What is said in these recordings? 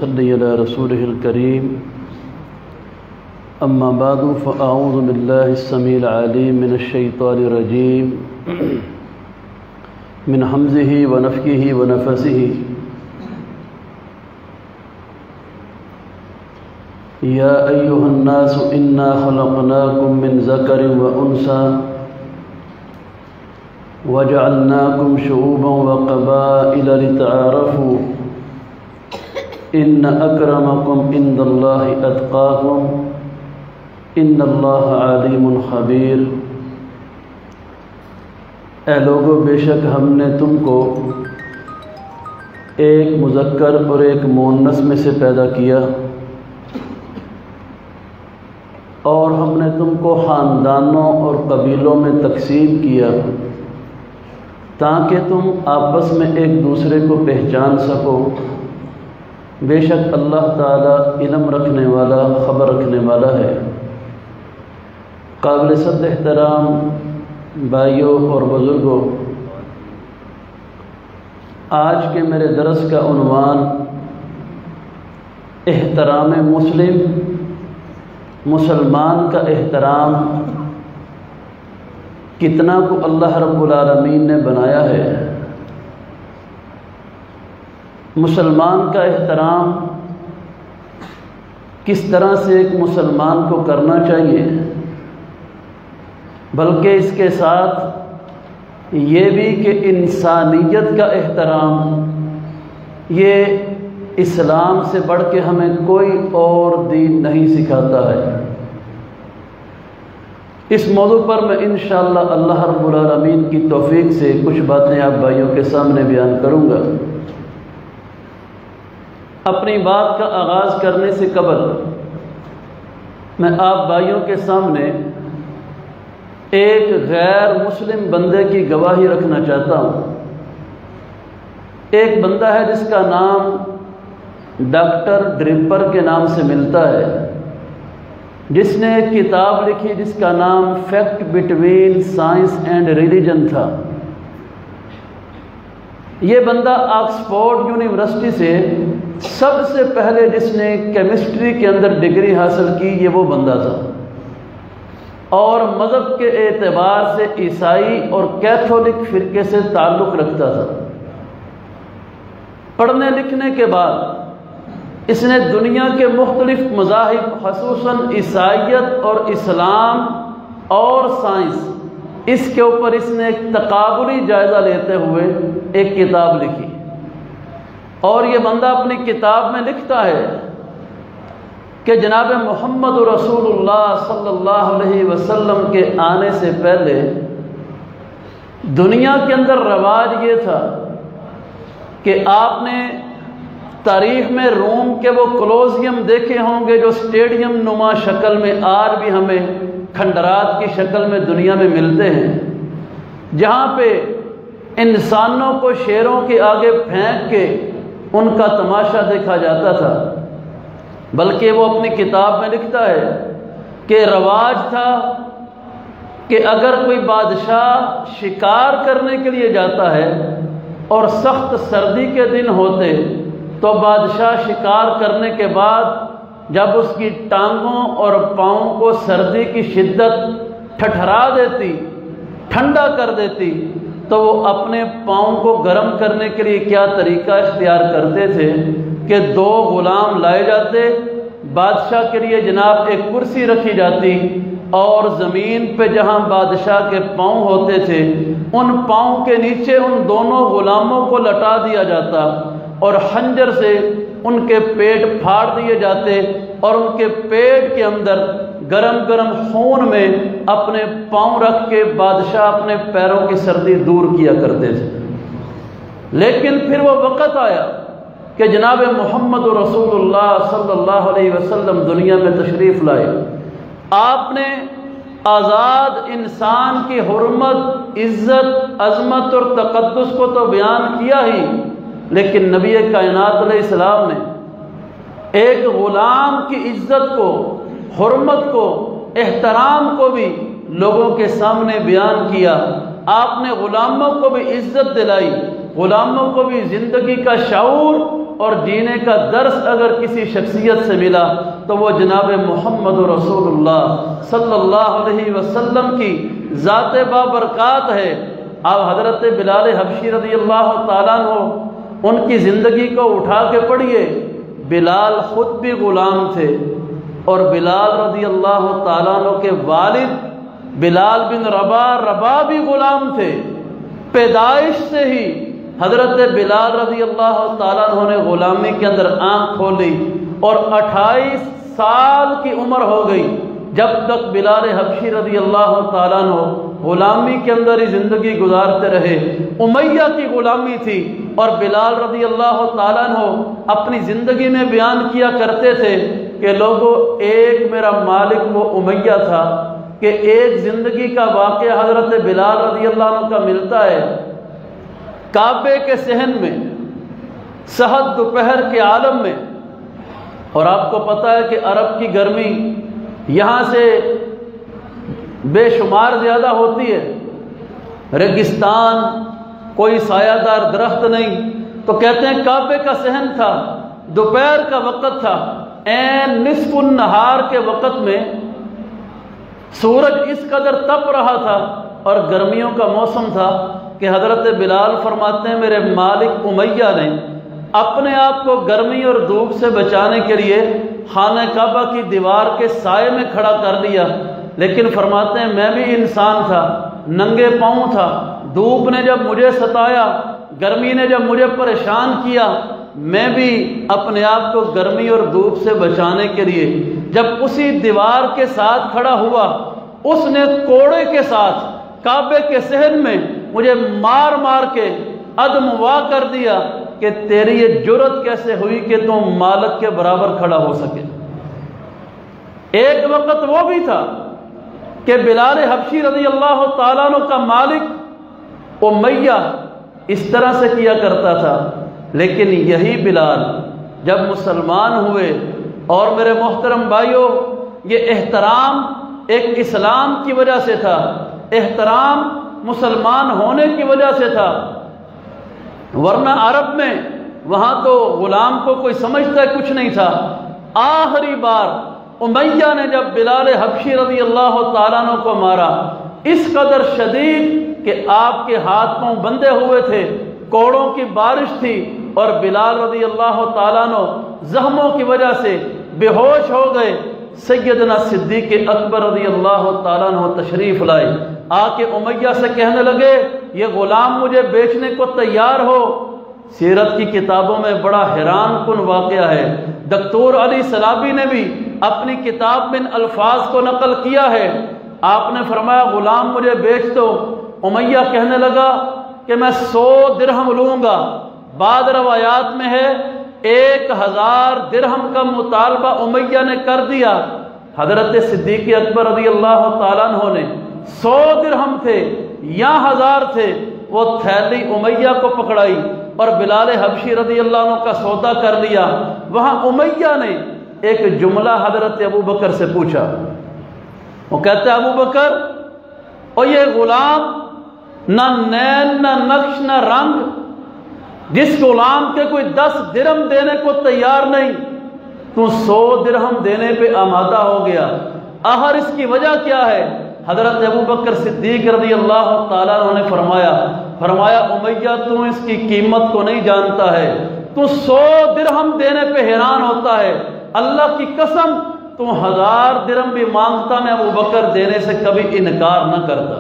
صلی علی رسولہ الکریم اما بعد فاعوذ باللہ السمیع العلیم من الشیطان الرجیم من حمزہ ونفخہ ونفثہ یا ایہا الناس انا خلقناکم من ذکر وانثی وجعلناکم شعوبا وقبائل لتعارفوا ان اکرمکم عند اللہ اتقاکم ان اللہ علیم خبیر۔ اے لوگو، بے شک ہم نے تم کو ایک مذکر اور ایک مؤنث میں سے پیدا کیا، اور ہم نے تم کو خاندانوں اور قبیلوں میں تقسیم کیا تاکہ تم آپس میں ایک دوسرے کو پہچان سکو۔ بے شک اللہ تعالیٰ علم رکھنے والا، خبر رکھنے والا ہے۔ قابل صد احترام بھائیوں اور بزرگوں، آج کے میرے درس کا عنوان احترام مسلم، مسلمان کا احترام کتنا کو اللہ رب العالمین نے بنایا ہے، مسلمان کا احترام کس طرح سے ایک مسلمان کو کرنا چاہیے، بلکہ اس کے ساتھ یہ بھی کہ انسانیت کا احترام یہ اسلام سے بڑھ کے ہمیں کوئی اور دین نہیں سکھاتا ہے۔ اس موضوع پر میں انشاءاللہ اللہ رب العالمین کی توفیق سے کچھ باتیں آپ بھائیوں کے سامنے بیان کروں گا۔ اپنی بات کا آغاز کرنے سے قبل میں آپ بھائیوں کے سامنے ایک غیر مسلم بندے کی گواہی رکھنا چاہتا ہوں۔ ایک بندہ ہے جس کا نام ڈاکٹر ڈرپر کے نام سے ملتا ہے، جس نے ایک کتاب لکھی جس کا نام fact between science and religion تھا۔ یہ بندہ آکسفورڈ یونیورسٹی سے سب سے پہلے جس نے کیمسٹری کے اندر ڈگری حاصل کی یہ وہ بندہ تھا، اور مذہب کے اعتبار سے عیسائی اور کیتھولک فرقے سے تعلق رکھتا تھا۔ پڑھنے لکھنے کے بعد اس نے دنیا کے مختلف مذاہب خصوصاً عیسائیت اور اسلام اور سائنس، اس کے اوپر اس نے ایک تقابلی جائزہ لیتے ہوئے ایک کتاب لکھی، اور یہ بندہ اپنی کتاب میں لکھتا ہے کہ جناب محمد رسول اللہ صلی اللہ علیہ وسلم کے آنے سے پہلے دنیا کے اندر رواج یہ تھا کہ آپ نے تاریخ میں روم کے وہ کولوسیم دیکھے ہوں گے جو اسٹیڈیم نما شکل میں آج بھی ہمیں کھنڈرات کی شکل میں دنیا میں ملتے ہیں، جہاں پہ انسانوں کو شیروں کے آگے پھینک کے ان کا تماشا دیکھا جاتا تھا۔ بلکہ وہ اپنی کتاب میں لکھتا ہے کہ رواج تھا کہ اگر کوئی بادشاہ شکار کرنے کے لیے جاتا ہے اور سخت سردی کے دن ہوتے تو بادشاہ شکار کرنے کے بعد جب اس کی ٹانگوں اور پاؤں کو سردی کی شدت ٹھٹھرا دیتی، ٹھنڈا کر دیتی، تو وہ اپنے پاؤں کو گرم کرنے کے لیے کیا طریقہ اختیار کرتے تھے کہ 2 غلام لائے جاتے، بادشاہ کے لیے جناب ایک کرسی رکھی جاتی، اور زمین پہ جہاں بادشاہ کے پاؤں ہوتے تھے ان پاؤں کے نیچے ان دونوں غلاموں کو لٹا دیا جاتا، اور خنجر سے ان کے پیٹ پھاڑ دیے جاتے، اور ان کے پیٹ کے اندر گرم گرم خون میں اپنے پاؤں رکھ کے بادشاہ اپنے پیروں کی سردی دور کیا کرتے تھے۔ لیکن پھر وہ وقت آیا کہ جناب محمد رسول اللہ صلی اللہ علیہ وسلم دنیا میں تشریف لائے۔ آپ نے آزاد انسان کی حرمت، عزت، عظمت اور تقدس کو تو بیان کیا ہی، لیکن نبی کائنات علیہ السلام نے ایک غلام کی عزت کو، حرمت کو، احترام کو بھی لوگوں کے سامنے بیان کیا۔ آپ نے غلاموں کو بھی عزت دلائی، غلاموں کو بھی زندگی کا شعور اور جینے کا درس اگر کسی شخصیت سے ملا تو وہ جناب محمد رسول اللہ صلی اللہ علیہ وسلم کی ذات بابرکات ہے۔ آپ حضرت بلال حبشی رضی اللہ تعالیٰ عنہ ان کی زندگی کو اٹھا کے پڑھیے۔ بلال خود بھی غلام تھے اور بلال رضی اللہ تعالیٰ عنہ کے والد بلال بن رباح بھی غلام تھے۔ پیدائش سے ہی حضرت بلال رضی اللہ تعالیٰ عنہ نے غلامی کے اندر آنکھ کھولی اور 28 سال کی عمر ہو گئی جب تک بلال حبشی رضی اللہ تعالیٰ عنہ غلامی کے اندر ہی زندگی گزارتے رہے۔ امیہ کی غلامی تھی اور بلال رضی اللہ تعالیٰ عنہ اپنی زندگی میں بیان کیا کرتے تھے کہ لوگوں، ایک میرا مالک وہ امیہ تھا کہ ایک زندگی کا واقعہ حضرت بلال رضی اللہ عنہ کا ملتا ہے۔ کعبے کے صحن میں سحر دوپہر کے عالم میں، اور آپ کو پتہ ہے کہ عرب کی گرمی یہاں سے بے شمار زیادہ ہوتی ہے، ریگستان، کوئی سایہ دار درخت نہیں، تو کہتے ہیں کعبے کا صحن تھا، دوپہر کا وقت تھا، عین نصف النہار کے وقت میں سورج اس قدر تپ رہا تھا اور گرمیوں کا موسم تھا کہ حضرت بلال فرماتے ہیں میرے مالک امیہ نے اپنے آپ کو گرمی اور دھوپ سے بچانے کے لیے خانہ کعبہ کی دیوار کے سائے میں کھڑا کر لیا، لیکن فرماتے ہیں میں بھی انسان تھا، ننگے پاؤں تھا، دھوپ نے جب مجھے ستایا، گرمی نے جب مجھے پریشان کیا، میں بھی اپنے آپ کو گرمی اور دھوپ سے بچانے کے لیے جب اسی دیوار کے ساتھ کھڑا ہوا، اس نے کوڑے کے ساتھ کعبے کے صحن میں مجھے مار مار کے ادموا کر دیا کہ تیری یہ جرت کیسے ہوئی کہ تم مالک کے برابر کھڑا ہو سکے۔ ایک وقت وہ بھی تھا کہ بلال حبشی رضی اللہ تعالیٰ عنہ کا مالک امیہ اس طرح سے کیا کرتا تھا، لیکن یہی بلال جب مسلمان ہوئے، اور میرے محترم بھائیوں یہ احترام ایک اسلام کی وجہ سے تھا، احترام مسلمان ہونے کی وجہ سے تھا، ورنہ عرب میں وہاں تو غلام کو کوئی سمجھتا کچھ نہیں تھا۔ آخری بار امیہ نے جب بلال حبشی رضی اللہ تعالیٰ عنہ کو مارا، اس قدر شدید کہ آپ کے ہاتھ پاؤں بندھے ہوئے تھے، کوڑوں کی بارش تھی، اور بلال رضی اللہ تعالیٰ عنہ زخموں کی وجہ سے بے ہوش ہو گئے۔ سیدنا صدیق اکبر رضی اللہ تعالیٰ عنہ تشریف لائے، آ کے امیہ سے کہنے لگے یہ غلام مجھے بیچنے کو تیار ہو۔ سیرت کی کتابوں میں بڑا حیران کن واقعہ ہے، دکتور علی سلابی نے بھی اپنی کتاب میں الفاظ کو نقل کیا ہے۔ آپ نے فرمایا غلام مجھے بیچ دو۔ امیہ کہنے لگا کہ میں 100 درہم لوں گا۔ بعض روایات میں ہے 1000 درہم کا مطالبہ امیہ نے کر دیا۔ حضرت صدیق اکبر رضی اللہ تعالیٰ عنہ نے 100 درہم تھے یا 1000 تھے، وہ تھیلی امیہ کو پکڑائی اور بلال حبشی رضی اللہ عنہ کا سودا کر لیا۔ وہاں امیہ نے ایک جملہ حضرت ابو بکر سے پوچھا، وہ کہتے ہیں ابو بکر اور یہ غلام نہ نین نہ نقش نہ رنگ، جس غلام کے کوئی 10 درہم دینے کو تیار نہیں، تو 100 درہم دینے پہ آمادہ ہو گیا، آخر اس کی وجہ کیا ہے؟ حضرت ابو بکر صدیق رضی اللہ تعالیٰ عنہ نے فرمایا امیہ تو اس کی قیمت کو نہیں جانتا ہے، تو 100 درہم دینے پہ حیران ہوتا ہے، اللہ کی قسم تو 1000 درہم بھی مانگتا میں ابو بکر دینے سے کبھی انکار نہ کرتا۔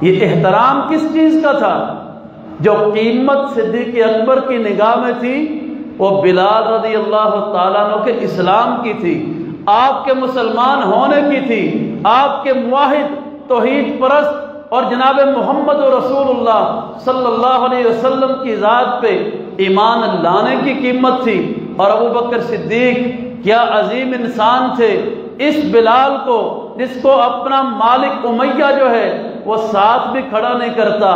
یہ احترام کس چیز کا تھا؟ جو قیمت صدیق اکبر کی نگاہ میں تھی وہ بلال رضی اللہ تعالیٰ عنہ کے اسلام کی تھی، آپ کے مسلمان ہونے کی تھی، آپ کے موحد توحید پرست اور جناب محمد رسول اللہ صلی اللہ علیہ وسلم کی ذات پہ ایمان لانے کی قیمت تھی۔ اور ابو بکر صدیق کیا عظیم انسان تھے، اس بلال کو جس کو اپنا مالک امیہ جو ہے وہ ساتھ بھی کھڑا نہیں کرتا،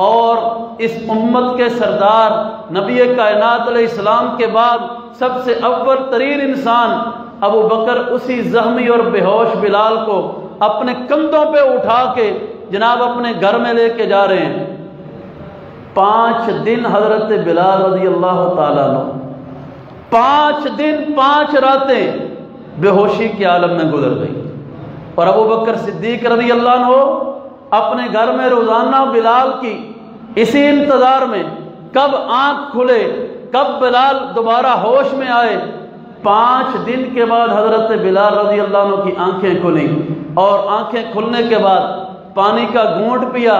اور اس امت کے سردار نبی کائنات علیہ السلام کے بعد سب سے اول ترین انسان ابو بکر اسی زخمی اور بے ہوش بلال کو اپنے کندھوں پہ اٹھا کے جناب اپنے گھر میں لے کے جا رہے ہیں۔ 5 دن حضرت بلال رضی اللہ تعالیٰ عنہ 5 دن 5 راتیں بے ہوشی کے عالم میں گزر گئی، اور ابو بکر صدیق رضی اللہ عنہ اپنے گھر میں روزانہ بلال کی اسی انتظار میں کب آنکھ کھلے، کب بلال دوبارہ ہوش میں آئے۔ 5 دن کے بعد حضرت بلال رضی اللہ عنہ کی آنکھیں کھلیں، اور آنکھیں کھلنے کے بعد پانی کا گھونٹ پیا۔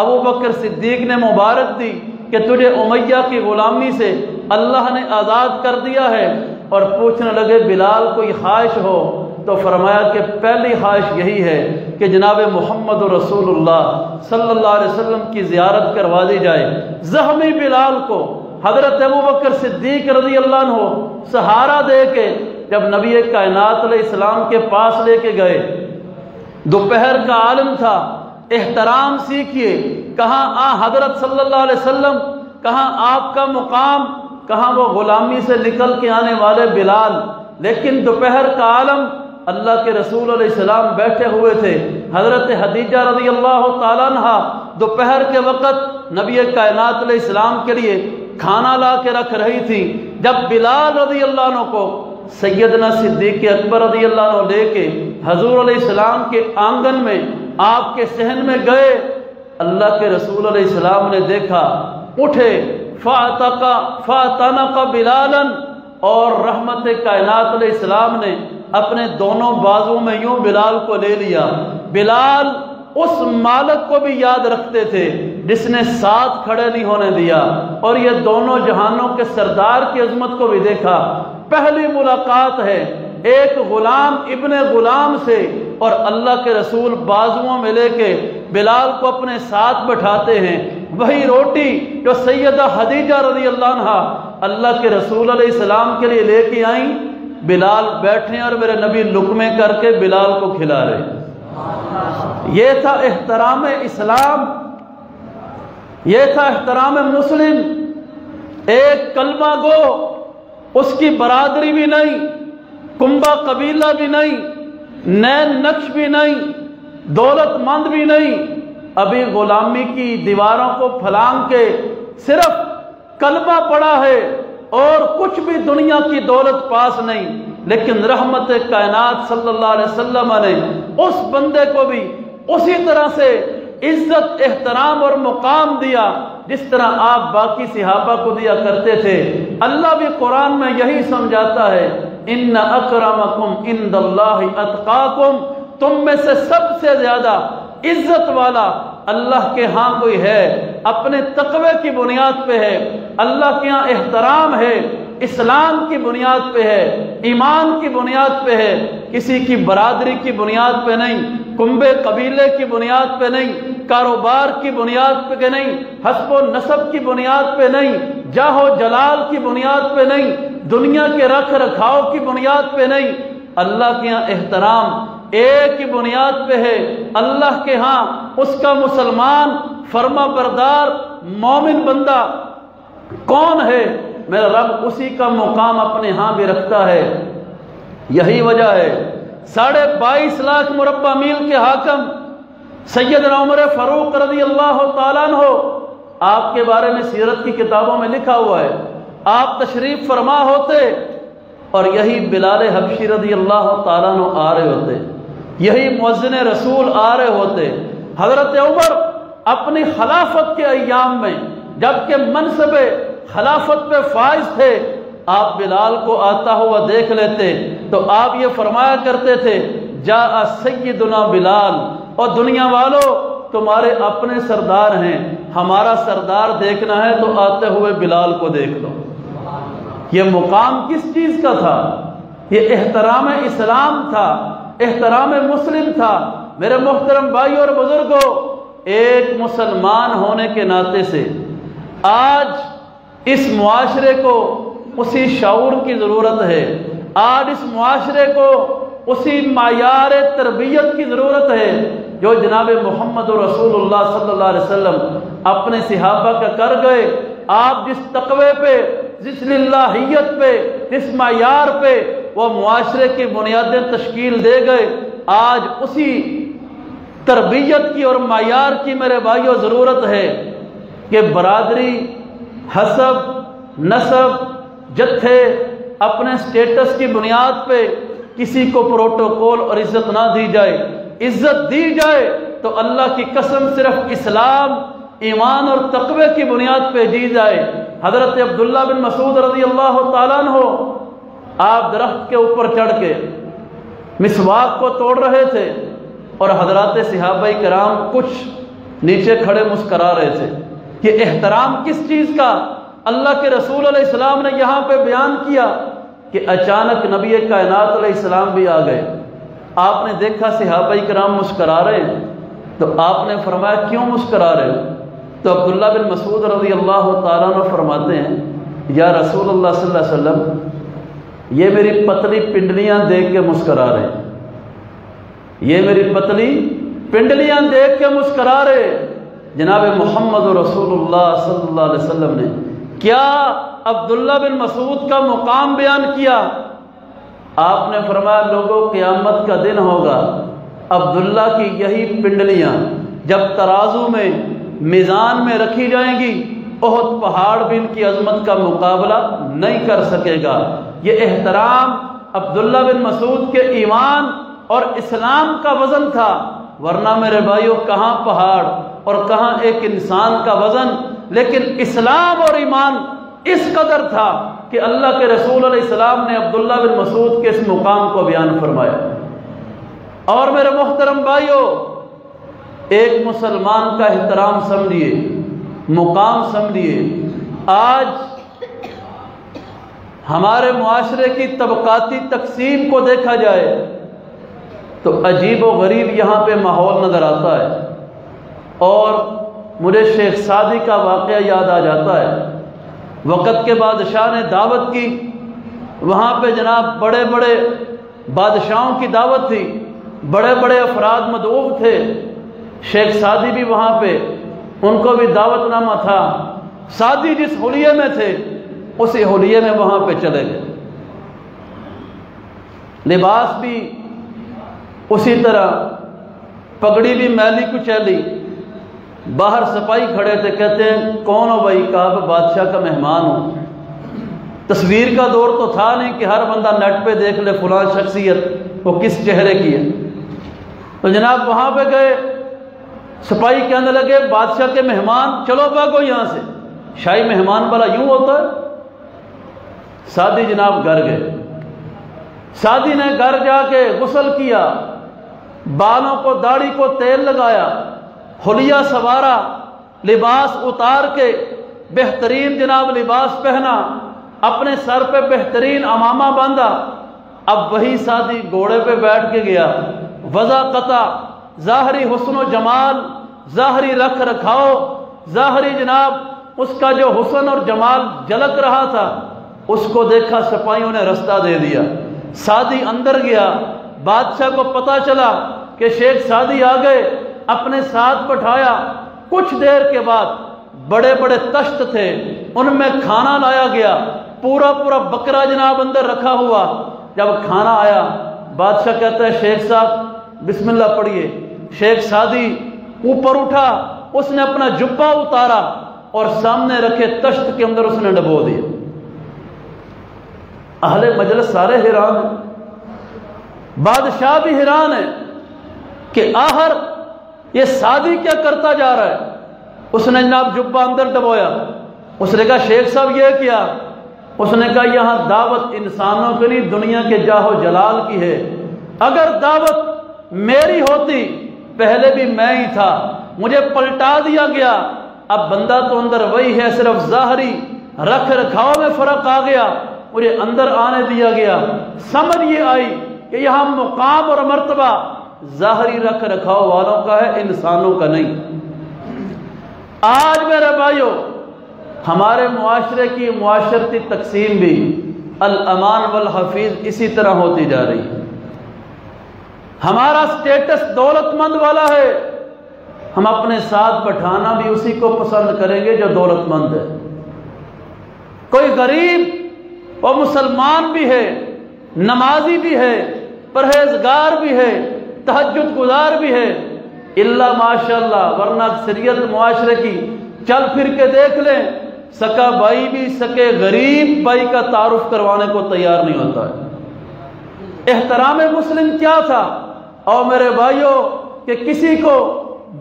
ابو بکر صدیق نے مبارک دی کہ تجھے امیہ کی غلامی سے اللہ نے آزاد کر دیا ہے، اور پوچھنے لگے بلال کوئی خواہش ہو؟ تو فرمایا کہ پہلی خواہش یہی ہے کہ جناب محمد رسول اللہ صلی اللہ علیہ وسلم کی زیارت کروا دی جائے۔ زخمی بلال کو حضرت ابو بکر صدیق رضی اللہ عنہ سہارا دے کے جب نبی کائنات علیہ السلام کے پاس لے کے گئے، دوپہر کا عالم تھا، احترام سیکھیے، کہاں حضرت صلی اللہ علیہ وسلم، کہاں آپ کا مقام، کہاں وہ غلامی سے نکل کے آنے والے بلال۔ لیکن دوپہر کا عالم، اللہ کے رسول علیہ السلام بیٹھے ہوئے تھے، حضرت خدیجہ رضی اللہ تعالیٰ عنہ دوپہر کے وقت نبی کائنات علیہ السلام کے لیے کھانا لا کے رکھ رہی تھی۔ جب بلال رضی اللہ عنہ کو سیدنا صدیق اکبر رضی اللہ عنہ لے کے حضور علیہ السلام کے آنگن میں آپ کے صحن میں گئے، اللہ کے رسول علیہ السلام نے دیکھا، اٹھے فَأَتَنَقَ بِلَالًا، اور رحمت کائنات علیہ السلام نے اپنے دونوں بازو میں یوں بلال کو لے لیا۔ بلال اس مالک کو بھی یاد رکھتے تھے جس نے ساتھ کھڑے نہیں ہونے دیا، اور یہ دونوں جہانوں کے سردار کی عظمت کو بھی دیکھا۔ پہلی ملاقات ہے ایک غلام ابن غلام سے، اور اللہ کے رسول بازوؤں میں لے کے بلال کو اپنے ساتھ بٹھاتے ہیں۔ وہی روٹی جو سیدہ خدیجہ رضی اللہ عنہ اللہ کے رسول علیہ السلام کے لیے لے کے آئیں، بلال بیٹھے اور میرے نبی لقمے کر کے بلال کو کھلا رہے۔ یہ تھا احترام اسلام، یہ تھا احترام مسلم۔ ایک کلمہ گو، اس کی برادری بھی نہیں، کنبہ قبیلہ بھی نہیں، نین نقش بھی نہیں، دولت مند بھی نہیں، ابھی غلامی کی دیواروں کو پھلانگ کے صرف کلمہ پڑا ہے اور کچھ بھی دنیا کی دولت پاس نہیں، لیکن رحمت کائنات صلی اللہ علیہ وسلم نے اس بندے کو بھی اسی طرح سے عزت، احترام اور مقام دیا جس طرح آپ باقی صحابہ کو دیا کرتے تھے۔ اللہ بھی قرآن میں یہی سمجھاتا ہے، ان اکرمکم عند اللہ اتقاکم، تم میں سے سب سے زیادہ عزت والا اللہ کے ہاں کوئی ہے اپنے تقوی کی بنیاد پہ ہے، اللہ کے ہاں احترام ہے، اسلام کی بنیاد پہ ہے، ایمان کی بنیاد پہ ہے، کسی کی برادری کی بنیاد پہ نہیں، کنبے قبیلے کی بنیاد پہ نہیں، کاروبار کی بنیاد پہ نہیں، حسب و نسب کی بنیاد پہ نہیں، جاہ و جلال کی بنیاد پہ نہیں، دنیا کے رکھ رکھاؤ کی بنیاد پہ نہیں، اللہ کے ہاں احترام ایک ہی بنیاد پہ ہے۔ اللہ کے ہاں اس کا مسلمان فرما بردار مومن بندہ کون ہے؟ میرا رب اسی کا مقام اپنے ہاں بھی رکھتا ہے۔ یہی وجہ ہے 22.5 لاکھ مربع میل کے حاکم سیدنا عمر فاروق رضی اللہ تعالیٰ عنہ، آپ کے بارے میں سیرت کی کتابوں میں لکھا ہوا ہے، آپ تشریف فرما ہوتے اور یہی بلال حبشی رضی اللہ تعالیٰ عنہ آ رہے ہوتے، یہی مؤذن رسول آ رہے ہوتے۔ حضرت عمر اپنی خلافت کے ایام میں جبکہ منصب خلافت پہ فائز تھے، آپ بلال کو آتا ہوا دیکھ لیتے تو آپ یہ فرمایا کرتے تھے، جاء سیدنا بلال، اور دنیا والوں تمہارے اپنے سردار ہیں، ہمارا سردار دیکھنا ہے تو آتے ہوئے بلال کو دیکھ لو۔ یہ مقام کس چیز کا تھا؟ یہ احترام اسلام تھا، احترام مسلم تھا۔ میرے محترم بھائی اور بزرگوں، ایک مسلمان ہونے کے ناطے سے آج اس معاشرے کو اسی شعور کی ضرورت ہے، آج اس معاشرے کو اسی معیار تربیت کی ضرورت ہے جو جناب محمد رسول اللہ صلی اللہ علیہ وسلم اپنے صحابہ کا کر گئے۔ آپ جس تقوی پہ، جس للہیت پہ، جس معیار پہ وہ معاشرے کی بنیادیں تشکیل دے گئے، آج اسی تربیت کی اور معیار کی میرے بھائیوں ضرورت ہے۔ کہ برادری، حسب، نسب، جتھے، اپنے سٹیٹس کی بنیاد پہ کسی کو پروٹوکول اور عزت نہ دی جائے۔ عزت دی جائے تو اللہ کی قسم صرف اسلام، ایمان اور تقوی کی بنیاد پہ دی جائے۔ حضرت عبداللہ بن مسعود رضی اللہ تعالیٰ عنہ آپ درخت کے اوپر چڑھ کے مسواک کو توڑ رہے تھے اور حضرات صحابہ کرام کچھ نیچے کھڑے مسکرا رہے تھے۔ یہ احترام کس چیز کا اللہ کے رسول علیہ السلام نے یہاں پہ بیان کیا کہ اچانک نبی کائنات علیہ السلام بھی آ گئے۔ آپ نے دیکھا صحابہ کرام مسکرا رہے ہیں تو آپ نے فرمایا کیوں مسکرا رہے ہو؟ تو عبداللہ بن مسعود رضی اللہ تعالیٰ عنہ فرماتے ہیں یا رسول اللہ صلی اللہ علیہ وسلم یہ میری پتلی پنڈلیاں دیکھ کے مسکرا رہے ہیں، یہ میری پتلی پنڈلیاں دیکھ کے مسکرا رہے۔ جناب محمد رسول اللہ صلی اللہ علیہ وسلم نے کیا عبداللہ بن مسعود کا مقام بیان کیا؟ آپ نے فرمایا لوگوں قیامت کا دن ہوگا، عبداللہ کی یہی پنڈلیاں جب ترازو میں میزان میں رکھی جائیں گی، احد پہاڑ بھی ان کی عظمت کا مقابلہ نہیں کر سکے گا۔ یہ احترام عبداللہ بن مسعود کے ایمان اور اسلام کا وزن تھا، ورنہ میرے بھائیوں کہاں پہاڑ اور کہاں ایک انسان کا وزن، لیکن اسلام اور ایمان اس قدر تھا کہ اللہ کے رسول علیہ السلام نے عبداللہ بن مسعود کے اس مقام کو بیان فرمایا۔ اور میرے محترم بھائیوں، ایک مسلمان کا احترام سمجھیے، مقام سمجھیے۔ آج ہمارے معاشرے کی طبقاتی تقسیم کو دیکھا جائے تو عجیب و غریب یہاں پہ ماحول نظر آتا ہے، اور مجھے شیخ سعدی کا واقعہ یاد آ جاتا ہے۔ وقت کے بادشاہ نے دعوت کی، وہاں پہ جناب بڑے بڑے بادشاہوں کی دعوت تھی، بڑے بڑے افراد مدعو تھے، شیخ سعدی بھی وہاں پہ، ان کو بھی دعوت نامہ تھا۔ سعدی جس حلیے میں تھے اسی حلیے میں وہاں پہ چلے گئے، لباس بھی اسی طرح، پگڑی بھی میلی کچیلی۔ باہر سپاہی کھڑے تھے، کہتے ہیں کون ہو بھائی؟ کہا بادشاہ کا مہمان ہوں۔ تصویر کا دور تو تھا نہیں کہ ہر بندہ نیٹ پہ دیکھ لے فلاں شخصیت وہ کس چہرے کی ہے۔ تو جناب وہاں پہ گئے، سپاہی کہنے لگے بادشاہ کے مہمان، چلو بھاگو یہاں سے، شاہی مہمان والا یوں ہوتا ہے؟ سعدی جناب گھر گئے، سعدی نے گھر جا کے غسل کیا، بالوں کو داڑھی کو تیل لگایا، حلیہ سوارا، لباس اتار کے بہترین جناب لباس پہنا، اپنے سر پہ بہترین عمامہ باندھا۔ اب وہی سعدی گھوڑے پہ بیٹھ کے گیا، وضع قطع، ظاہری حسن و جمال، ظاہری رکھ رکھاؤ، ظاہری جناب اس کا جو حسن اور جمال جھلک رہا تھا، اس کو دیکھا سپاہیوں نے رستہ دے دیا۔ سعدی اندر گیا، بادشاہ کو پتا چلا کہ شیخ سعدی آ گئے، اپنے ساتھ بٹھایا۔ کچھ دیر کے بعد بڑے بڑے تشت تھے، ان میں کھانا لایا گیا، پورا پورا بکرا جناب اندر رکھا ہوا۔ جب کھانا آیا، بادشاہ کہتا ہے شیخ صاحب بسم اللہ پڑھیے۔ شیخ سعدی اوپر اٹھا، اس نے اپنا جبہ اتارا اور سامنے رکھے تشت کے اندر اس نے ڈبو دیا۔ اہل مجلس سارے حیران ہیں، بادشاہ بھی حیران ہے کہ آخر یہ سعدی کیا کرتا جا رہا ہے۔ اس نے جناب جبہ اندر ڈبویا، اس نے کہا شیخ صاحب یہ کیا؟ اس نے کہا یہاں دعوت انسانوں کے نہیں دنیا کے جاہ و جلال کی ہے۔ اگر دعوت میری ہوتی، پہلے بھی میں ہی تھا، مجھے پلٹا دیا گیا، اب بندہ تو اندر وہی ہے، صرف ظاہری رکھ رکھاؤ میں فرق آ گیا، مجھے اندر آنے دیا گیا۔ سمجھ یہ آئی کہ یہاں مقام اور مرتبہ ظاہری رکھ رکھاؤ والوں کا ہے، انسانوں کا نہیں۔ آج میرے بھائیوں ہمارے معاشرے کی معاشرتی تقسیم بھی الامان والحفیظ اسی طرح ہوتی جا رہی ہے۔ ہمارا سٹیٹس دولت مند والا ہے، ہم اپنے ساتھ بٹھانا بھی اسی کو پسند کریں گے جو دولت مند ہے۔ کوئی غریب اور مسلمان بھی ہے، نمازی بھی ہے، پرہیزگار بھی ہے، تہجد گزار بھی ہے، الا ماشاءاللہ، ورنہ اکثریت معاشرے کی چل پھر کے دیکھ لیں، سکا بھائی بھی سکے غریب بھائی کا تعارف کروانے کو تیار نہیں ہوتا ہے۔ احترام مسلم کیا تھا؟ اور میرے بھائیوں کہ کسی کو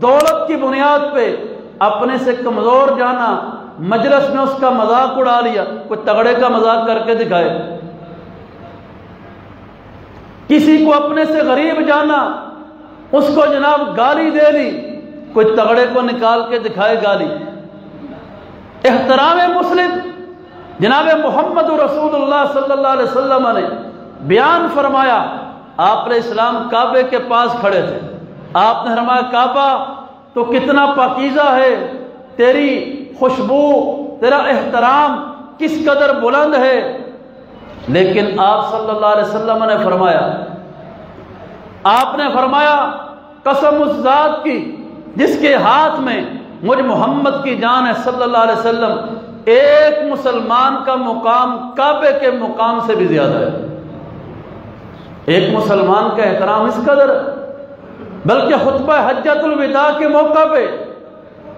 دولت کی بنیاد پہ اپنے سے کمزور جانا، مجلس میں اس کا مذاق اڑا لیا، کوئی تگڑے کا مذاق کر کے دکھائے، کسی کو اپنے سے غریب جانا، اس کو جناب گالی دے لی، کوئی تگڑے کو نکال کے دکھائے گالی۔ احترام مسلم جناب محمد رسول اللہ صلی اللہ علیہ وسلم نے بیان فرمایا۔ آپ علیہ السلام کعبے کے پاس کھڑے تھے، آپ نے فرمایا کعبہ تو کتنا پاکیزہ ہے، تیری خوشبو، تیرا احترام کس قدر بلند ہے، لیکن آپ صلی اللہ علیہ وسلم نے فرمایا، آپ نے فرمایا قسم اس ذات کی جس کے ہاتھ میں مجھ محمد کی جان ہے صلی اللہ علیہ وسلم، ایک مسلمان کا مقام کعبے کے مقام سے بھی زیادہ ہے۔ ایک مسلمان کا احترام اس قدر، بلکہ خطبہ حجۃ الوداع کے موقع پہ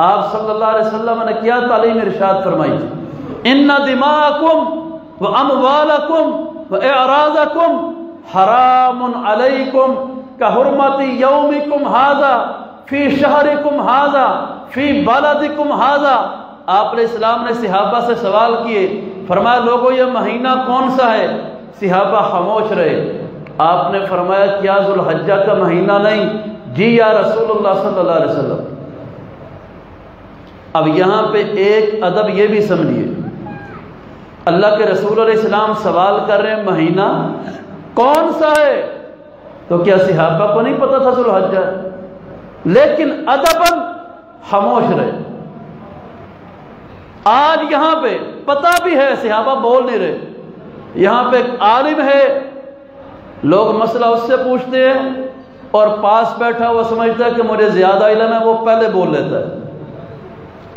آپ صلی اللہ علیہ وسلم نے کیا تعلیم ارشاد فرمائی تھی، ان دماءکم واموالکم واعراضکم حرام علیکم کحرمت یومکم ھذا فی شہرکم ھذا فی بلدکم ھذا۔ آپ علیہ السلام نے صحابہ سے سوال کیے، فرمایا لوگوں یہ مہینہ کون سا ہے؟ صحابہ خاموش رہے۔ آپ نے فرمایا کیا ذوالحجہ کا مہینہ نہیں؟ جی یا رسول اللہ صلی اللہ علیہ وسلم۔ اب یہاں پہ ایک ادب یہ بھی سمجھیے، اللہ کے رسول علیہ السلام سوال کر رہے ہیں مہینہ کون سا ہے، تو کیا صحابہ کو نہیں پتا تھا ذوالحجہ؟ لیکن ادباً خاموش رہے۔ آج یہاں پہ پتہ بھی ہے، صحابہ بول نہیں رہے، یہاں پہ ایک عالم ہے، لوگ مسئلہ اس سے پوچھتے ہیں اور پاس بیٹھا وہ سمجھتا ہے کہ مجھے زیادہ علم ہے، وہ پہلے بول لیتا ہے۔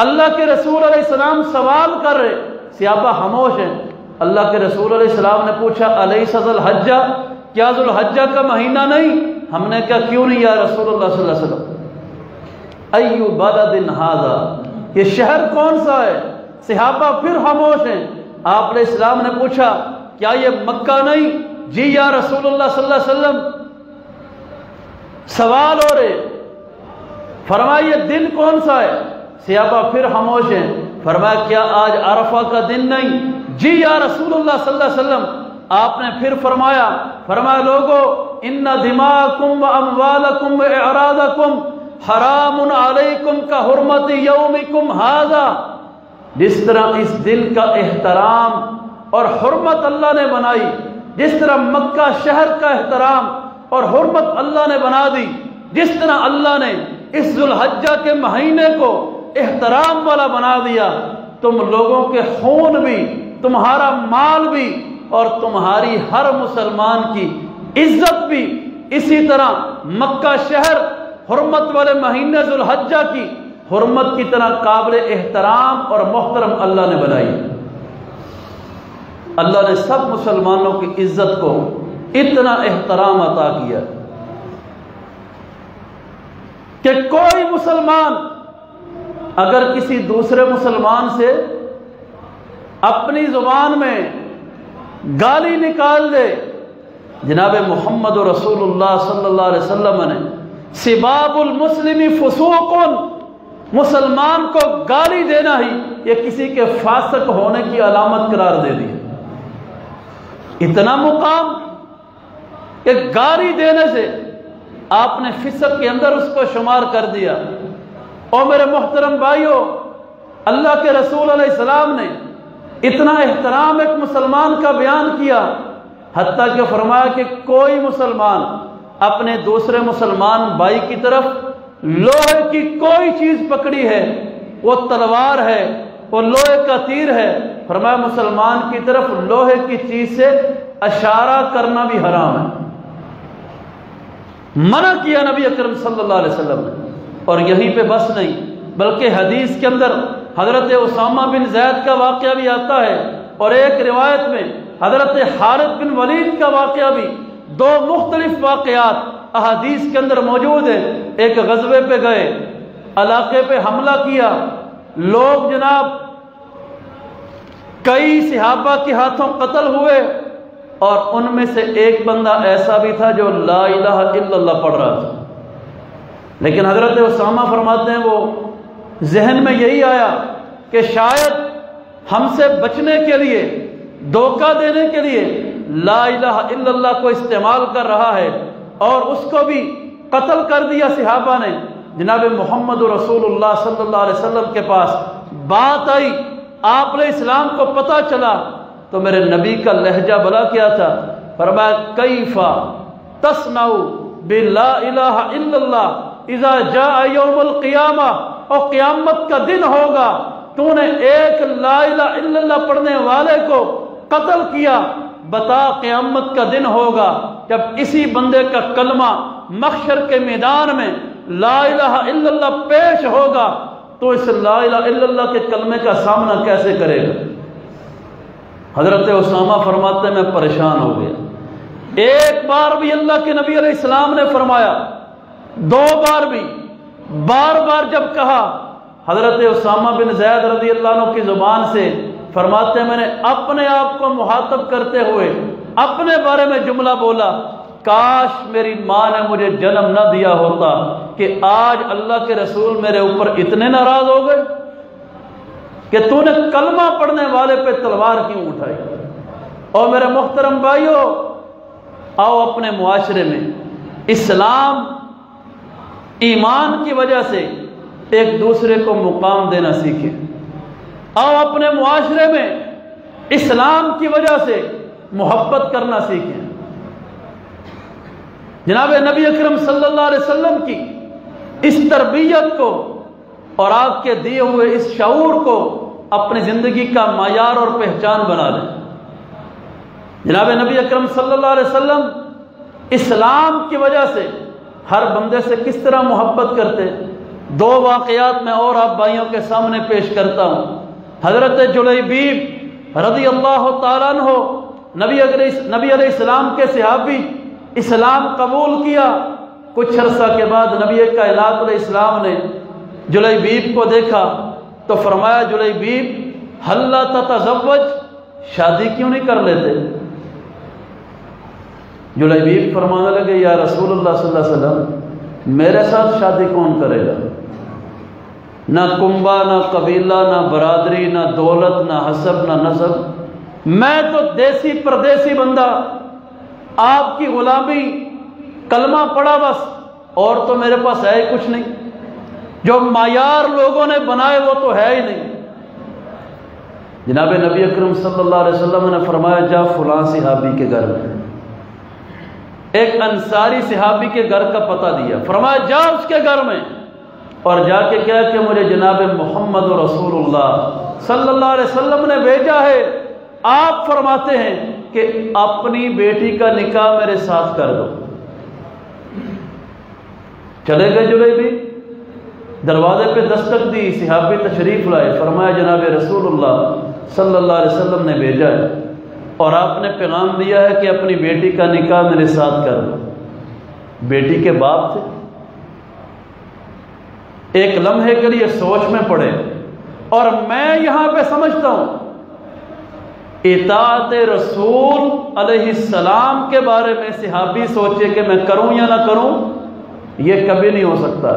اللہ کے رسول علیہ السلام سوال کر رہے، صحابہ خاموش ہیں۔ اللہ کے رسول علیہ السلام نے پوچھا الیس ذوالحجہ، کیا ذوالحجہ کا مہینہ نہیں؟ ہم نے کہا کیوں نہیں یا رسول اللہ صلی اللہ علیہ وسلم؟ ای بلد ھذا، یہ شہر کون سا ہے؟ صحابہ پھر خاموش ہیں۔ آپ علیہ السلام نے پوچھا کیا یہ مکہ نہیں؟ جی یا رسول اللہ صلی اللہ علیہ وسلم۔ سوال ہو رہے، فرمایا یہ دن کون سا ہے؟ صحابہ پھر خاموش ہیں۔ فرمایا کیا آج عرفہ کا دن نہیں؟ جی یا رسول اللہ صلی اللہ علیہ وسلم۔ آپ نے پھر فرمایا لوگو ان دماءکم واموالکم واعراضکم حرام علیکم کحرمت یومکم ھذا۔ جس طرح اس دن کا احترام اور حرمت اللہ نے بنائی، جس طرح مکہ شہر کا احترام اور حرمت اللہ نے بنا دی، جس طرح اللہ نے اس ذوالحجہ کے مہینے کو احترام والا بنا دیا، تم لوگوں کے خون بھی، تمہارا مال بھی اور تمہاری ہر مسلمان کی عزت بھی اسی طرح مکہ شہر حرمت والے مہینے ذوالحجہ کی حرمت کی طرح قابل احترام اور محترم اللہ نے بنائی۔ اللہ نے سب مسلمانوں کی عزت کو اتنا احترام عطا کیا کہ کوئی مسلمان اگر کسی دوسرے مسلمان سے اپنی زبان میں گالی نکال دے، جناب محمد رسول اللہ صلی اللہ علیہ وسلم نے سباب المسلم فسوق، مسلمان کو گالی دینا ہی یہ کسی کے فاسق ہونے کی علامت قرار دے دی۔ اتنا مقام کہ گالی دینے سے آپ نے فسق کے اندر اس کو شمار کر دیا۔ اور میرے محترم بھائیوں، اللہ کے رسول علیہ السلام نے اتنا احترام ایک مسلمان کا بیان کیا، حتیٰ کہ فرمایا کہ کوئی مسلمان اپنے دوسرے مسلمان بھائی کی طرف لوہے کی کوئی چیز پکڑی ہے، وہ تلوار ہے، وہ لوہے کا تیر ہے، فرمایا مسلمان کی طرف لوہے کی چیز سے اشارہ کرنا بھی حرام ہے۔ منع کیا نبی اکرم صلی اللہ علیہ وسلم نے۔ اور یہیں پہ بس نہیں، بلکہ حدیث کے اندر حضرت اسامہ بن زید کا واقعہ بھی آتا ہے، اور ایک روایت میں حضرت خالد بن ولید کا واقعہ بھی، دو مختلف واقعات احادیث کے اندر موجود ہیں۔ ایک غزوے پہ گئے، علاقے پہ حملہ کیا، لوگ جناب کئی صحابہ کے ہاتھوں قتل ہوئے، اور ان میں سے ایک بندہ ایسا بھی تھا جو لا الہ الا اللہ پڑھ رہا تھا، لیکن حضرت اسامہ فرماتے ہیں وہ ذہن میں یہی آیا کہ شاید ہم سے بچنے کے لیے، دھوکہ دینے کے لیے لا الہ الا اللہ کو استعمال کر رہا ہے، اور اس کو بھی قتل کر دیا صحابہ نے۔ جناب محمد رسول اللہ صلی اللہ علیہ وسلم کے پاس بات آئی، آپ علیہ السلام کو پتہ چلا، تو میرے نبی کا لہجہ بلا کیا تھا، فرمایا کیفا تصنع بلا الہ الا اللہ اذا جاء یوم القیامہ، اور قیامت کا دن ہوگا، تو نے ایک لا الہ الا اللہ پڑھنے والے کو قتل کیا، بتا قیامت کا دن ہوگا جب اسی بندے کا کلمہ محشر کے میدان میں لا الہ الا اللہ پیش ہوگا، تو اس لا الہ الا اللہ کے کلمے کا سامنا کیسے کرے گا؟ حضرت اسامہ فرماتے ہیں میں پریشان ہو گیا۔ ایک بار بھی اللہ کے نبی علیہ السلام نے فرمایا، دو بار بھی، بار بار جب کہا، حضرت اسامہ بن زید رضی اللہ عنہ کی زبان سے فرماتے ہیں میں نے اپنے آپ کو مخاطب کرتے ہوئے اپنے بارے میں جملہ بولا، کاش میری ماں نے مجھے جنم نہ دیا ہوتا کہ آج اللہ کے رسول میرے اوپر اتنے ناراض ہو گئے کہ تو نے کلمہ پڑھنے والے پہ تلوار کیوں اٹھائی۔ اور میرے محترم بھائیو، آؤ اپنے معاشرے میں اسلام ایمان کی وجہ سے ایک دوسرے کو مقام دینا سیکھیں۔ آؤ اپنے معاشرے میں اسلام کی وجہ سے محبت کرنا سیکھیں۔ جناب نبی اکرم صلی اللہ علیہ وسلم کی اس تربیت کو اور آپ کے دیے ہوئے اس شعور کو اپنی زندگی کا معیار اور پہچان بنا لیں۔ جناب نبی اکرم صلی اللہ علیہ وسلم اسلام کی وجہ سے ہر بندے سے کس طرح محبت کرتے، دو واقعات میں اور آپ بھائیوں کے سامنے پیش کرتا ہوں۔ حضرت جلیبیب رضی اللہ تعالیٰ عنہ نبی علیہ السلام کے صحابی، اسلام قبول کیا، کچھ عرصہ کے بعد نبی کائنات علیہ السلام نے جلیبیب کو دیکھا تو فرمایا جلیبیب ہل لا تتزوج، شادی کیوں نہیں کر لیتے؟ جلیبیب فرمانے لگے یا رسول اللہ صلی اللہ علیہ وسلم میرے ساتھ شادی کون کرے گا؟ نہ کنبہ، نہ قبیلہ، نہ برادری، نہ دولت، نہ حسب، نہ نسب، میں تو دیسی پردیسی بندہ، آپ کی غلامی، کلمہ پڑا بس، اور تو میرے پاس ہے ہی کچھ نہیں، جو معیار لوگوں نے بنائے وہ تو ہے ہی نہیں۔ جناب نبی اکرم صلی اللہ علیہ وسلم نے فرمایا جا فلاں صحابی کے گھر میں، ایک انصاری صحابی کے گھر کا پتہ دیا، فرمایا جا اس کے گھر میں، اور جا کے کیا کہ مجھے جناب محمد رسول اللہ صلی اللہ علیہ وسلم نے بھیجا ہے، آپ فرماتے ہیں کہ اپنی بیٹی کا نکاح میرے ساتھ کر دو۔ چلے گئے جلیبی، دروازے پہ دستک دی، صحابی تشریف لائے، فرمایا جناب رسول اللہ صلی اللہ علیہ وسلم نے بھیجا ہے اور آپ نے پیغام دیا ہے کہ اپنی بیٹی کا نکاح میرے ساتھ کر دو۔ بیٹی کے باپ تھے، ایک لمحے کے لیے سوچ میں پڑے، اور میں یہاں پہ سمجھتا ہوں اطاعت رسول علیہ السلام کے بارے میں صحابی سوچے کہ میں کروں یا نہ کروں، یہ کبھی نہیں ہو سکتا۔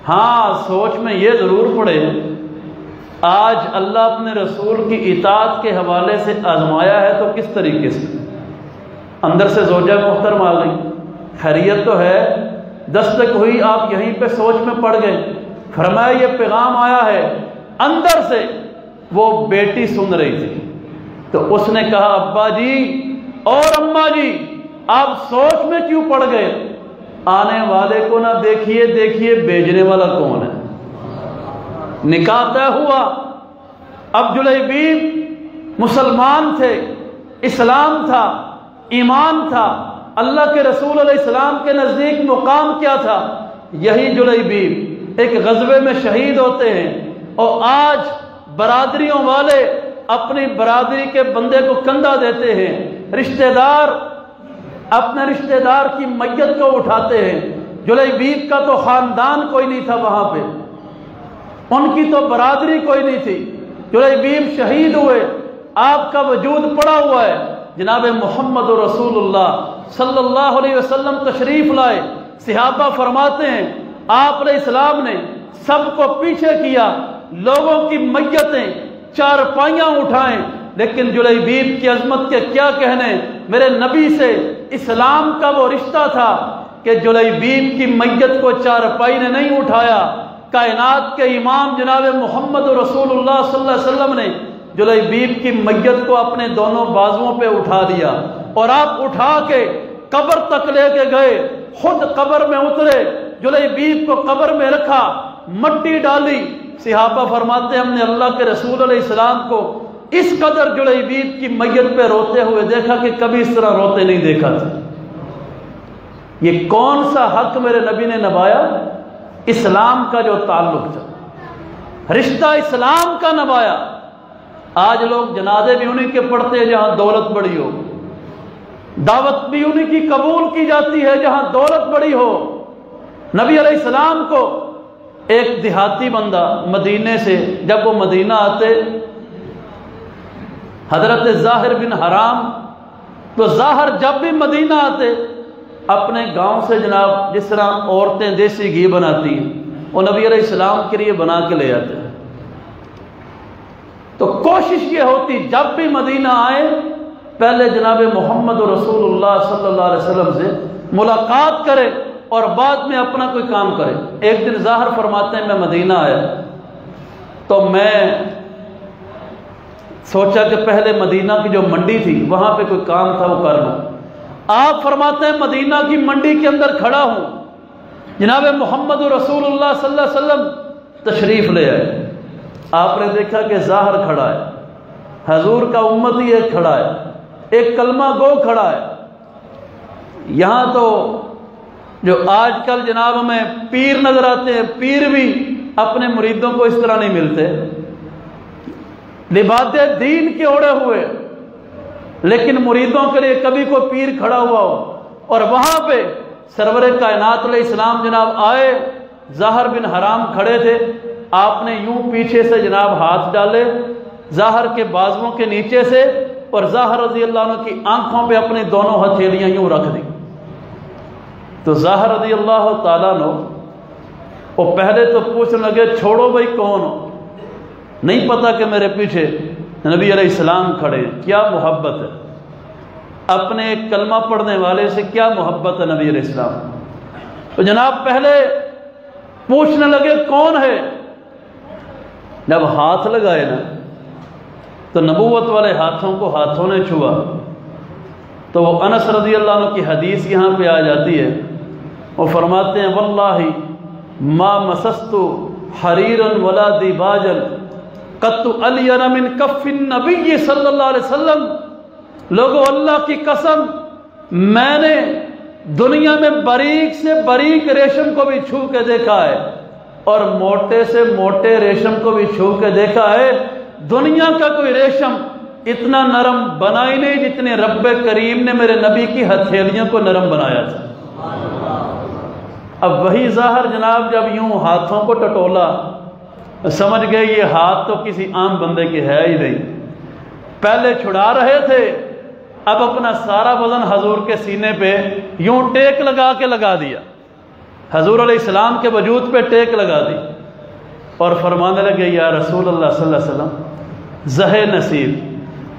ہاں سوچ میں یہ ضرور پڑے آج اللہ اپنے رسول کی اطاعت کے حوالے سے آزمایا ہے تو کس طریقے سے؟ اندر سے زوجہ محترم آ گئی، خیریت تو ہے، دستک ہوئی، آپ یہیں پہ سوچ میں پڑ گئے، فرمایا یہ پیغام آیا ہے، اندر سے وہ بیٹی سن رہی تھی، تو اس نے کہا ابا جی اور اماں جی آپ سوچ میں کیوں پڑ گئے؟ آنے والے کو نہ دیکھیے، دیکھیے بھیجنے والا کون ہے۔ نکاح طے ہوا، اب جلیبیب مسلمان تھے، اسلام تھا، ایمان تھا، اللہ کے رسول علیہ السلام کے نزدیک مقام کیا تھا؟ یہی جلیبیب ایک غزوے میں شہید ہوتے ہیں، اور آج برادریوں والے اپنی برادری کے بندے کو کندھا دیتے ہیں، رشتہ دار اپنے رشتہ دار کی میت کو اٹھاتے ہیں۔ جلیبیب کا تو خاندان کوئی نہیں تھا وہاں پہ، ان کی تو برادری کوئی نہیں تھی، جلیبیب شہید ہوئے، آپ کا وجود پڑا ہوا ہے، جناب محمد رسول اللہ صلی اللہ علیہ وسلم تشریف لائے، صحابہ فرماتے ہیں آپ علیہ السلام نے سب کو پیچھے کیا، لوگوں کی میتیں چارپائیاں اٹھائیں، لیکن جلیبیب کی عظمت کے کیا کہنے، میرے نبی سے اسلام کا وہ رشتہ تھا کہ جلیبیب کی میت کو چارپائی نے نہیں اٹھایا، کائنات کے امام جناب محمد رسول اللہ صلی اللہ علیہ وسلم نے جلیبیب کی میت کو اپنے دونوں بازوؤں پہ اٹھا دیا، اور آپ اٹھا کے قبر تک لے کے گئے، خود قبر میں اترے، جلیبیب کو قبر میں رکھا، مٹی ڈالی۔ صحابہ فرماتے ہیں ہم نے اللہ کے رسول علیہ السلام کو اس قدر جلیبیب کی میت پہ روتے ہوئے دیکھا کہ کبھی اس طرح روتے نہیں دیکھا تھا۔ یہ کون سا حق میرے نبی نے نبھایا؟ اسلام کا جو تعلق تھا، رشتہ اسلام کا نبھایا۔ آج لوگ جنازے بھی انہی کے پڑھتے ہیں جہاں دولت بڑی ہو، دعوت بھی انہی کی قبول کی جاتی ہے جہاں دولت بڑی ہو۔ نبی علیہ السلام کو ایک دیہاتی بندہ مدینے سے جب وہ مدینہ آتے، حضرت ظاہر بن حرام، تو ظاہر جب بھی مدینہ آتے اپنے گاؤں سے جناب جس طرح عورتیں دیسی گھی بناتی ہیں وہ نبی علیہ السلام کے لیے بنا کے لے آتے ہیں۔ تو کوشش یہ ہوتی جب بھی مدینہ آئے پہلے جناب محمد رسول اللہ صلی اللہ علیہ وسلم سے ملاقات کرے اور بعد میں اپنا کوئی کام کرے۔ ایک دن ظاہر فرماتے ہیں میں مدینہ آیا تو میں سوچا کہ پہلے مدینہ کی جو منڈی تھی وہاں پہ کوئی کام تھا وہ کر لوں۔ آپ فرماتے ہیں مدینہ کی منڈی کے اندر کھڑا ہوں، جناب محمد رسول اللہ صلی اللہ علیہ وسلم تشریف لے آئے۔ آپ نے دیکھا کہ ظاہر کھڑا ہے، حضور کا امتی ایک کھڑا ہے، ایک کلمہ گو کھڑا ہے۔ یہاں تو جو آج کل جناب ہمیں پیر نظر آتے ہیں، پیر بھی اپنے مریدوں کو اس طرح نہیں ملتے، لباس دین کے اوڑے ہوئے، لیکن مریدوں کے لیے کبھی کوئی پیر کھڑا ہوا ہو۔ اور وہاں پہ سرور کائنات علیہ السلام جناب آئے، ظاہر بن حرام کھڑے تھے، آپ نے یوں پیچھے سے جناب ہاتھ ڈالے ظاہر کے بازوؤں کے نیچے سے، اور ظاہر رضی اللہ عنہ کی آنکھوں پہ اپنی دونوں ہتھیلیاں یوں رکھ دی۔ تو ظاہر رضی اللہ تعالیٰ عنہ وہ پہلے تو پوچھنے لگے چھوڑو بھائی کون ہو، نہیں پتا کہ میرے پیچھے نبی علیہ السلام کھڑے، کیا محبت ہے اپنے ایک کلمہ پڑھنے والے سے، کیا محبت ہے نبی علیہ السلام۔ تو جناب پہلے پوچھنے لگے کون ہے، جب ہاتھ لگائے نا تو نبوت والے ہاتھوں کو ہاتھوں نے چھوا، تو وہ انس رضی اللہ عنہ کی حدیث یہاں پہ آ جاتی ہے، وہ فرماتے ہیں واللہ ما مسست حریرا ولا دیباجا قط الین من کف النبی صلی اللہ علیہ وسلم۔ لوگو اللہ کی قسم میں نے دنیا میں باریک سے باریک ریشم کو بھی چھو کے دیکھا ہے اور موٹے سے موٹے ریشم کو بھی چھو کے دیکھا ہے، دنیا کا کوئی ریشم اتنا نرم بنا ہی نہیں جتنے رب کریم نے میرے نبی کی ہتھیلیوں کو نرم بنایا تھا۔ اب وہی ظاہر جناب جب یوں ہاتھوں کو ٹٹولا، سمجھ گئے یہ ہاتھ تو کسی عام بندے کے ہے ہی نہیں، پہلے چھڑا رہے تھے، اب اپنا سارا وزن حضور کے سینے پہ یوں ٹیک لگا کے لگا دیا، حضور علیہ السلام کے وجود پہ ٹیک لگا دی، اور فرمانے لگے یا رسول اللہ صلی اللہ علیہ وسلم زہ نصیب،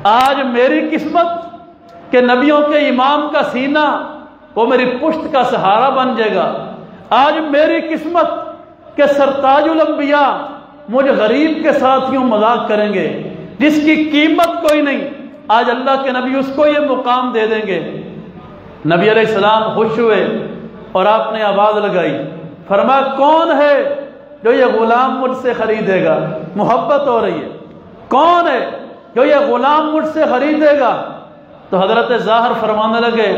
آج میری قسمت کہ نبیوں کے امام کا سینہ وہ میری پشت کا سہارا بن جائے گا، آج میری قسمت کہ سرتاج الانبیاء مجھ غریب کے ساتھ یوں مذاق کریں گے، جس کی قیمت کوئی نہیں، آج اللہ کے نبی اس کو یہ مقام دے دیں گے۔ نبی علیہ السلام خوش ہوئے اور آپ نے آواز لگائی، فرمایا کون ہے جو یہ غلام مجھ سے خریدے گا؟ محبت ہو رہی ہے، کون ہے جو یہ غلام مجھ سے خریدے گا؟ تو حضرت ظاہر فرمانے لگے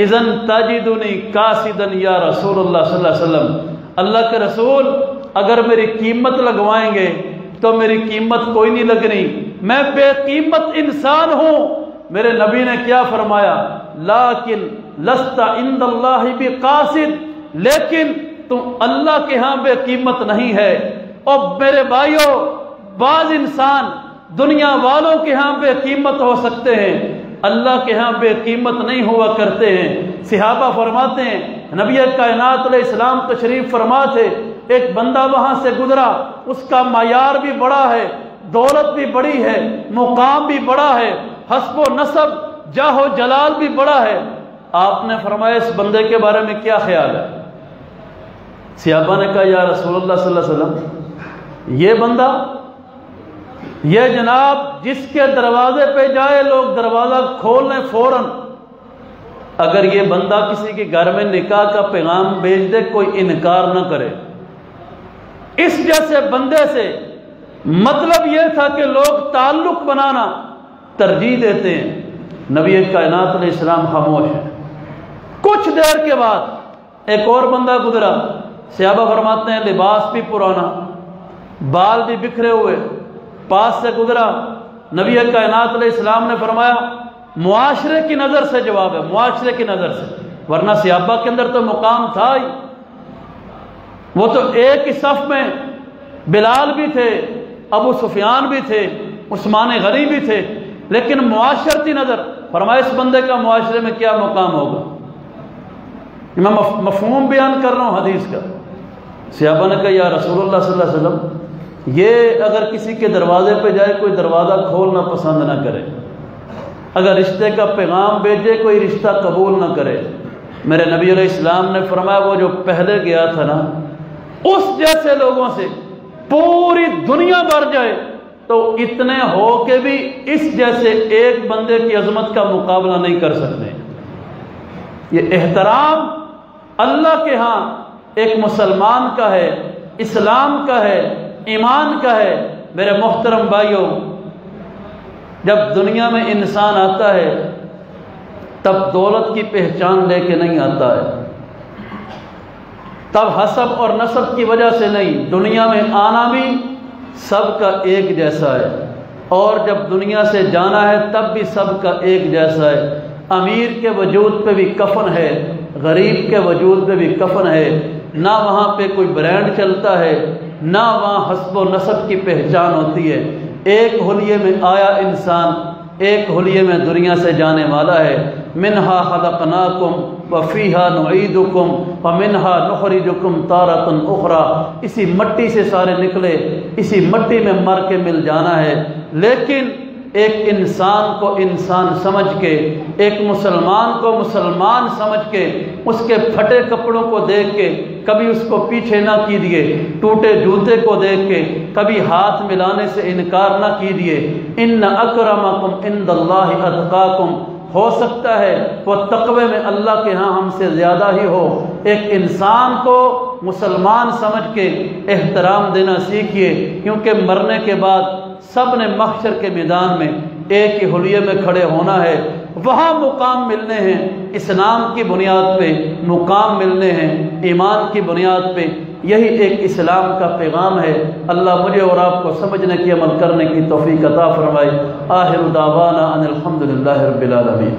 اذن تجدنی قاصدا یا رسول اللہ صلی اللہ علیہ وسلم، اللہ کے رسول اگر میری قیمت لگوائیں گے تو میری قیمت کوئی نہیں لگنی، میں بے قیمت انسان ہوں۔ میرے نبی نے کیا فرمایا؟ لیکن لست عند اللہ بقاصد، لیکن تم اللہ کے ہاں بے قیمت نہیں ہے، اور میرے بھائیوں، بعض انسان دنیا والوں کے ہاں بے قیمت ہو سکتے ہیں، اللہ کے ہاں بے قیمت نہیں ہوا کرتے ہیں۔ صحابہ فرماتے ہیں نبی کائنات علیہ السلام تشریف فرما تھے، ایک بندہ وہاں سے گزرا، اس کا معیار بھی بڑا ہے، دولت بھی بڑی ہے، مقام بھی بڑا ہے، حسب و نسب جاہ و جلال بھی بڑا ہے۔ آپ نے فرمایا اس بندے کے بارے میں کیا خیال ہے؟ صحابہ نے کہا یا رسول اللہ صلی اللہ علیہ وسلم، یہ بندہ، یہ جناب جس کے دروازے پہ جائے لوگ دروازہ کھول لیں فوراً، اگر یہ بندہ کسی کے گھر میں نکاح کا پیغام بھیج دے کوئی انکار نہ کرے۔ اس جیسے بندے سے مطلب یہ تھا کہ لوگ تعلق بنانا ترجیح دیتے ہیں۔ نبی کائنات علیہ السلام خاموش ہے۔ کچھ دیر کے بعد ایک اور بندہ گزرا، صحابہ فرماتے ہیں لباس بھی پرانا، بال بھی بکھرے ہوئے، پاس سے گزرا، نبی کائنات علیہ السلام نے فرمایا معاشرے کی نظر سے جواب ہے، معاشرے کی نظر سے، ورنہ صحابہ کے اندر تو مقام تھا ہی، وہ تو ایک ہی صف میں بلال بھی تھے، ابو سفیان بھی تھے، عثمان غنی بھی تھے، لیکن معاشرتی نظر فرمایا اس بندے کا معاشرے میں کیا مقام ہوگا۔ میں مفہوم بیان کر رہا ہوں حدیث کا۔ صحابہ نے کہا یا رسول اللہ صلی اللہ علیہ وسلم، یہ اگر کسی کے دروازے پہ جائے کوئی دروازہ کھولنا پسند نہ کرے، اگر رشتے کا پیغام بھیجے کوئی رشتہ قبول نہ کرے۔ میرے نبی علیہ السلام نے فرمایا وہ جو پہلے گیا تھا نا، اس جیسے لوگوں سے پوری دنیا بھر جائے تو اتنے ہو کے بھی اس جیسے ایک بندے کی عظمت کا مقابلہ نہیں کر سکتے۔ یہ احترام اللہ کے ہاں ایک مسلمان کا ہے، اسلام کا ہے، ایمان کا ہے۔ میرے محترم بھائیوں، جب دنیا میں انسان آتا ہے تب دولت کی پہچان لے کے نہیں آتا ہے، تب حسب اور نسب کی وجہ سے نہیں، دنیا میں آنا بھی سب کا ایک جیسا ہے، اور جب دنیا سے جانا ہے تب بھی سب کا ایک جیسا ہے۔ امیر کے وجود پہ بھی کفن ہے، غریب کے وجود پہ بھی کفن ہے، نہ وہاں پہ کوئی برانڈ چلتا ہے، نہ وہاں حسب و نسب کی پہچان ہوتی ہے۔ ایک حلیے میں آیا انسان، ایک حلیے میں دنیا سے جانے والا ہے۔ منہا خلقناکم وفیہا نعیدکم ومنہا نخرجکم تارۃ اخری، اسی مٹی سے سارے نکلے، اسی مٹی میں مر کے مل جانا ہے۔ لیکن ایک انسان کو انسان سمجھ کے، ایک مسلمان کو مسلمان سمجھ کے، اس کے پھٹے کپڑوں کو دیکھ کے کبھی اس کو پیچھے نہ کیجیے، ٹوٹے جوتے کو دیکھ کے کبھی ہاتھ ملانے سے انکار نہ کیجیے۔ ان اکرمکم عند اللہ اتقاکم، ہو سکتا ہے وہ تقوی میں اللہ کے ہاں ہم سے زیادہ ہی ہو۔ ایک انسان کو مسلمان سمجھ کے احترام دینا سیکھیے، کیونکہ مرنے کے بعد سب نے محشر کے میدان میں ایک ہی حلیے میں کھڑے ہونا ہے، وہاں مقام ملنے ہیں، اسلام کی بنیاد پہ مقام ملنے ہیں، ایمان کی بنیاد پہ۔ یہی ایک اسلام کا پیغام ہے۔ اللہ مجھے اور آپ کو سمجھنے کی، عمل کرنے کی توفیق عطا فرمائے۔ آخر دعوانا ان الحمدللہ رب العالمین۔